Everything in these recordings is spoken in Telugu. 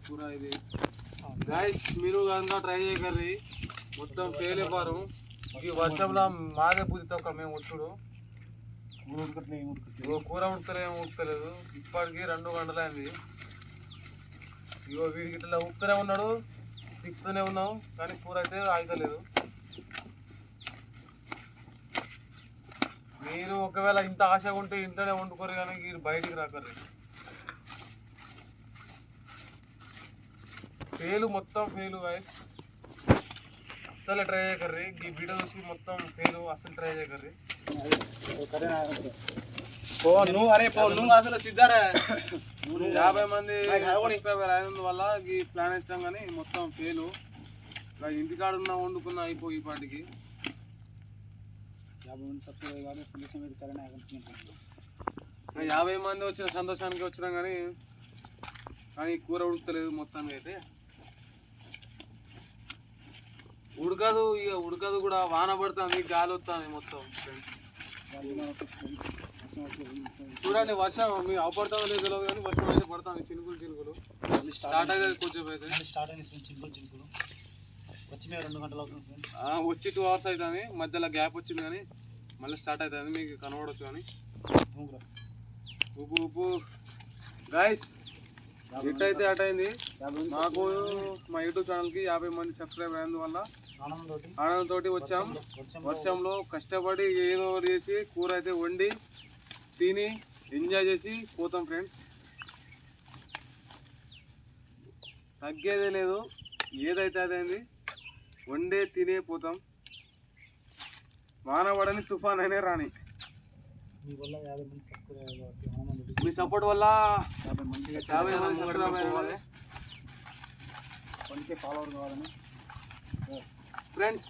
కూర ఇది గైస్ మీరు కనుక ట్రై చేయకర్రీ మొత్తం ఫెయిల్ అయిపోరు ఈ వర్షంలో మాదే బుద్ధితో ఒక మేము ఉట్టుడు కూర ఉడతలేదు ఇప్పటికి 2 గంటలు అయింది ఇగో వీడికి ఇట్లా ఉప్పుతూనే ఉన్నాడు తిప్పుతూనే ఉన్నాం కానీ కూర అయితే ఆగలేదు మీరు ఒకవేళ ఇంత ఆశగా ఉంటే ఇంట్లోనే వండుకోరు కానీ మీరు బయటికి రాకర్రీ ఫెయిల్ మొత్తం ఫెయిల్ గైస్ అస్సలు ట్రై చేయకర్రీ ఈ వీడియో చూసి మొత్తం ఫెయిల్ అస్సలు ట్రై చేయకర్రీ నువ్వు అసలు సిద్ధారా 50 మంది సబ్స్క్రైబర్ అయినందువల్ల ఈ ప్లాన్ ఇష్టం కానీ మొత్తం ఫెయిల్ ఇంటికాడ ఉన్న వండుకున్న అయిపోయి ఈ పాటికి 50 మంది వచ్చిన సంతోషానికి వచ్చినాం కానీ కూర ఉడకలేదు మొత్తానికి అయితే ఉడకదు ఇక ఉడకదు కూడా వాన పడుతుంది గాలి వస్తుంది మొత్తం చూడండి వర్షం మీకు అవపడతామో లేదో తెలియదు కానీ వర్షం అయితే పడుతుంది చినుకులు స్టార్ట్ అయితే కొంచెం అయితే చినుకులు వచ్చి 2 గంటలు అవుతుంది వచ్చి 2 అవర్స్ అవుతుంది మధ్యలో గ్యాప్ వచ్చింది కానీ మళ్ళీ స్టార్ట్ అవుతుంది మీకు కనబడవచ్చు కానీ ఉప్పు గైస్ ఎట్ అయితే అట్ అయింది మాకు మా యూట్యూబ్ ఛానల్కి 50 మంది సబ్స్క్రైబ్ అయినందువల్ల ఆనందంతో వచ్చాం వర్షంలో కష్టపడి ఏదో చేసి కూర అయితే వండి తిని ఎంజాయ్ చేసి పోతాం ఫ్రెండ్స్ తగ్గేదే లేదు ఏదైతే అదైంది వండే తినే పోతాం వాన పడని తుఫాన్ అయినా రాని మీ సపోర్ట్ వల్ల 50 మంది ఫ్రెండ్స్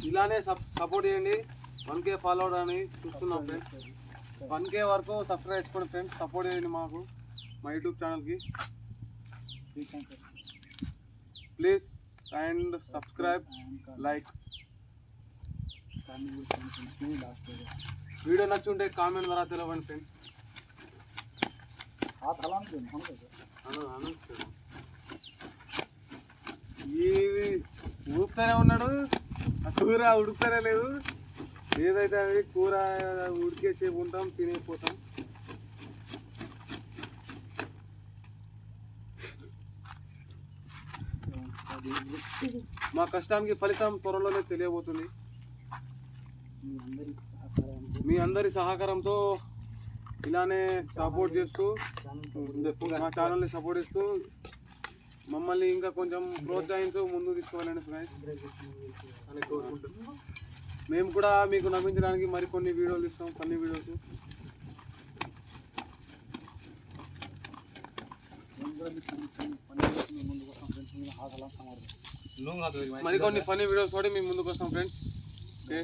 ఇలానే సపోర్ట్ చేయండి 1K ఫాలోవర్ అని చూస్తున్నాం ఫ్రెండ్స్ 1K వరకు సబ్స్క్రైబ్ చేసుకోండి ఫ్రెండ్స్ సపోర్ట్ చేయండి మాకు మా యూట్యూబ్ ఛానల్కి please and subscribe like video నచ్చుంటే కామెంట్ ద్వారా తెలియవండి ఫ్రెండ్స్ ఇది ఊపుతూనే ఉన్నాడు ఆ కూర ఉడుకుతూనే లేదు ఏదైతే అది కూర ఉడికేసేపు ఉంటాం తినేపోతాం మా కష్టానికి ఫలితం త్వరలోనే తెలియబోతుంది మీ అందరి సహకారంతో ఇలానే సపోర్ట్ చేస్తూ మా ఛానల్ని సపోర్ట్ చేస్తూ మమ్మల్ని ఇంకా కొంచెం ప్రోత్సహించు ముందుకు తీసుకోవాలని ఫ్రెండ్స్ అని కోరుకుంటున్నాం మేము కూడా మీకు నవ్వించడానికి మరికొన్ని వీడియోలు ఇస్తాం ఫన్నీ వీడియోస్ మరికొన్ని ఫన్నీ వీడియోస్ తోటి మేము ముందుకు వస్తాం ఫ్రెండ్స్ ఓకే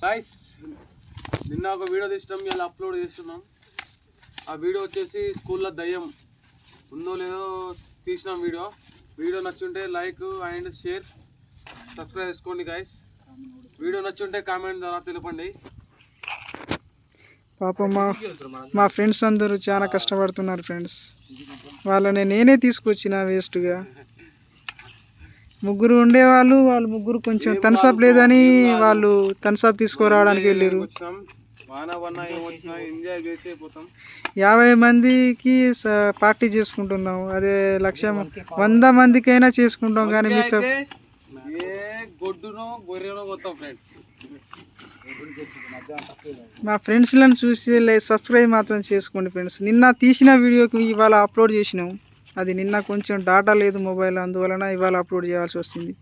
గైస్ నిన్న ఒక వీడియో తీసినాం ఇలా అప్లోడ్ చేస్తున్నాం ఆ వీడియో వచ్చేసి స్కూల్లో దయ్యం ఉందో లేదో తీసినాం వీడియో నచ్చుంటే లైక్ అండ్ షేర్ సబ్స్క్రైబ్ చేసుకోండి గైస్ వీడియో నచ్చుంటే కామెంట్ ద్వారా తెలపండి పాపం మా ఫ్రెండ్స్ అందరూ చాలా కష్టపడుతున్నారు ఫ్రెండ్స్ వాళ్ళని నేనే తీసుకొచ్చిన వేస్ట్గా ముగ్గురు ఉండేవాళ్ళు వాళ్ళు ముగ్గురు కొంచెం తనసాప్ లేదని వాళ్ళు తనసాప్ తీసుకురావడానికి వెళ్ళారు 50 మందికి పార్టీ చేసుకుంటున్నాం అదే 100 మందికైనా చేసుకుంటాం కానీ మా ఫ్రెండ్స్లను చూసి సబ్స్క్రైబ్ మాత్రం చేసుకోండి ఫ్రెండ్స్ నిన్న తీసిన వీడియోకి ఇవాళ అప్లోడ్ చేసినాం అది నిన్న కొంచెం డాటా లేదు మొబైల్ అందువలన ఇవాళ అప్లోడ్ చేయాల్సి వస్తుంది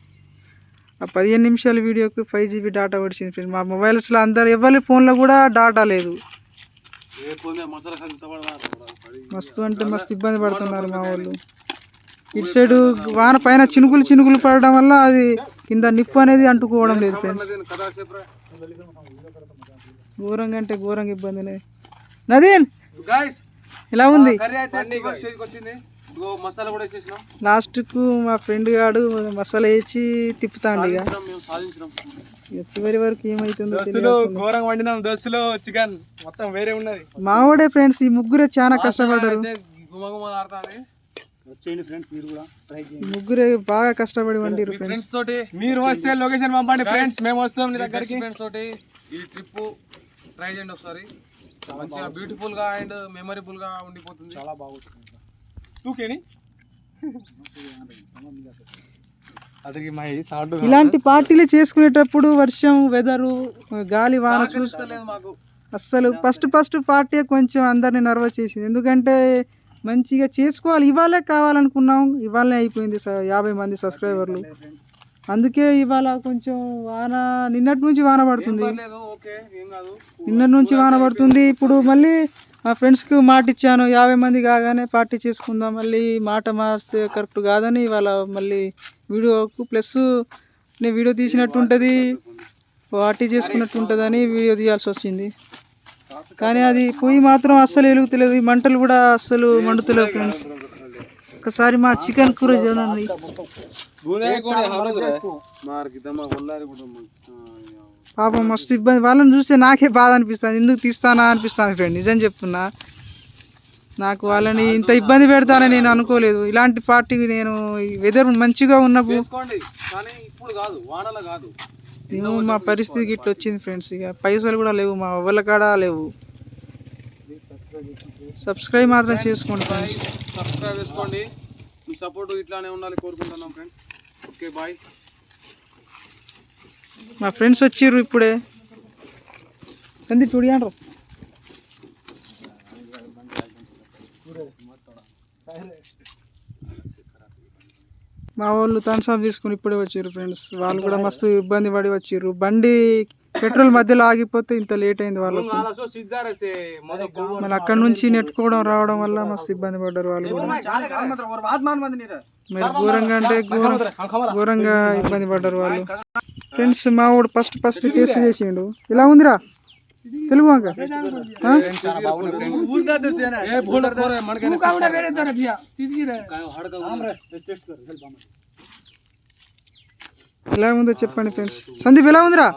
ఆ 15 నిమిషాల వీడియోకి 5GB డాటా పడిచింది ఫ్రెండ్స్ మా మొబైల్స్లో అందరు ఎవరి ఫోన్లో కూడా డాటా లేదు మస్తు అంటే మస్తు ఇబ్బంది పడుతున్నారు మా వాళ్ళు ఇటు సైడ్ వాన పైన చినుకులు పడడం వల్ల అది కింద నిప్పు అనేది అంటుకోవడం లేదు ఫ్రెండ్స్ ఘోరంగా అంటే ఘోరంగా ఇబ్బంది నదీన్ ఎలా ఉంది లాస్ట్కు మా ఫ్రెండ్ గాడు మసాలా వేసి తిప్పుతాండి ఇక చివరి వరకు ఏమైతుందో మావాడే ఫ్రెండ్స్ ఈ ముగ్గురే చాలా కష్టపడ్డారు వచ్చేయండి ఫ్రెండ్స్, మీరు కూడా ట్రై చేయండి. ముగ్గురే బాగా కష్టపడి వండిరు ఫ్రెండ్స్. ఫ్రెండ్స్ తోటి మీరు వస్తే లొకేషన్ పంపండి ఫ్రెండ్స్, మేము వస్తాం మీ దగ్గరికి. ఫ్రెండ్స్ తోటి ఈ ట్రిప్ ట్రై చేయండి ఒకసారి. మంచిగా బ్యూటిఫుల్ గా అండ్ మెమరబుల్ గా ఉండిపోతుంది. చాలా బాగుంటుంది. తూకేని అతనికి మా సాడు ఇలాంటి పార్టీలు చేసుకునేటప్పుడు వర్షం వెదరు గాలి వాన చూస్తలేదు మాకు. అస్సలు ఫస్ట్ పార్టీ కొంచెం అందరిని నర్వస్ చేసింది. ఎందుకంటే మంచిగా చేసుకోవాలి, ఇవాళే కావాలనుకున్నాం, ఇవాళనే అయిపోయింది 50 మంది సబ్స్క్రైబర్లు. అందుకే ఇవాళ కొంచెం వాన, నిన్నటి నుంచి వాన పడుతుంది, ఓకే ఏం కాదు. నిన్నటి నుంచి వాన పడుతుంది. ఇప్పుడు మళ్ళీ మా ఫ్రెండ్స్కి మాట ఇచ్చాను 50 మంది కాగానే పార్టీ చేసుకుందాం, మళ్ళీ మాట మారిస్తే కరెక్ట్ కాదని ఇవాళ మళ్ళీ వీడియోకు ప్లస్ నేను వీడియో తీసినట్టు ఉంటుంది, పార్టీ చేసుకున్నట్టు ఉంటుందని వీడియో తీయాల్సి వచ్చింది. కానీ అది పొయ్యి మాత్రం అస్సలు వెలుగుతలేదు, ఈ మంటలు కూడా అస్సలు మండుతలేవు ఫ్రెండ్స్. ఒకసారి మా చికెన్ కూర చూడండి. పాపం మస్తు ఇబ్బంది, వాళ్ళని చూస్తే నాకే బాధ అనిపిస్తుంది, ఎందుకు తీస్తానా అనిపిస్తుంది ఫ్రెండ్, నిజం చెప్తున్నా. నాకు వాళ్ళని ఇంత ఇబ్బంది పెడతానని నేను అనుకోలేదు. ఇలాంటి పార్టీకి నేను వెదర్ మంచిగా ఉన్నప్పుడు మేము మా పరిస్థితికి ఇట్లా వచ్చింది ఫ్రెండ్స్. ఇక పైసలు కూడా లేవు, మా వాళ్ళ కాడ లేవు. సబ్స్క్రైబ్ మాత్రం చేసుకోండి ఫ్రెండ్స్. సబ్స్క్రైబ్ చేసుకోండి, మీ సపోర్ట్ ఇట్లానే ఉండాలి కోరుకుంటున్నాం ఫ్రెండ్స్. Okay bye. మా ఫ్రెండ్స్ వచ్చిర్రు ఇప్పుడే. కంది చూడియాండ్రు మా వాళ్ళు థమ్స్అప్ తీసుకుని ఇప్పుడే వచ్చారు ఫ్రెండ్స్. వాళ్ళు కూడా మస్తు ఇబ్బంది పడి వచ్చిర్రు. బండి పెట్రోల్ మధ్యలో ఆగిపోతే ఇంత లేట్ అయింది వాళ్ళకు. మళ్ళీ అక్కడ నుంచి నెట్టుకోవడం రావడం వల్ల మస్తు ఇబ్బంది పడ్డారు వాళ్ళు కూడా. మరి ఘోరంగా అంటే ఘోరంగా ఇబ్బంది పడ్డారు వాళ్ళు. ఫ్రెండ్స్ మా వాడు ఫస్ట్ టేస్ట్ చేసిండు. ఇలా ఉందిరా తెలుగు వంక. ఎలా ఉందో చెప్పండి ఫ్రెండ్స్. సందీప్ ఎలా ఉందిరా?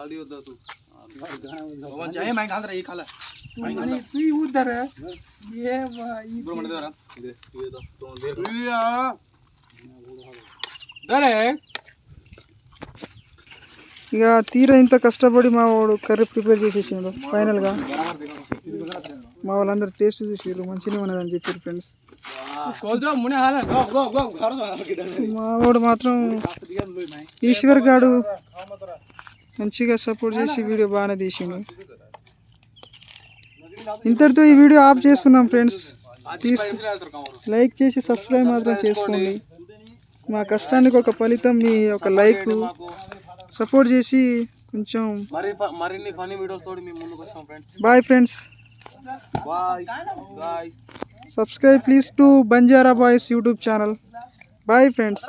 ఇక తీరా ఇంత కష్టపడి మా వాడు కర్రీ ప్రిపేర్ చేసేసిండు. ఫైనల్గా మా వాళ్ళందరూ టేస్ట్ చూసారు, మంచిగా ఉన్నదని చెప్పారు ఫ్రెండ్స్. మా వాడు మాత్రం ఈశ్వర్ గాడు మంచిగా సపోర్ట్ చేసి వీడియో బాగానే తీసిండు. ఇంతటితో ఈ వీడియో ఆఫ్ చేస్తున్నాం ఫ్రెండ్స్. ప్లీజ్ లైక్ చేసి సబ్స్క్రైబ్ మాత్రం చేసుకోండి. మా కష్టానికి ఒక ఫలితం మీ ఒక లైక్, సపోర్ట్ చేసి కొంచెం. మరిన్ని ఫన్నీ వీడియోస్ తోటి మేము ముందుకు వస్తాం friends. Bye friends. Bye guys. Subscribe please to Banjara Boys YouTube channel. Bye friends.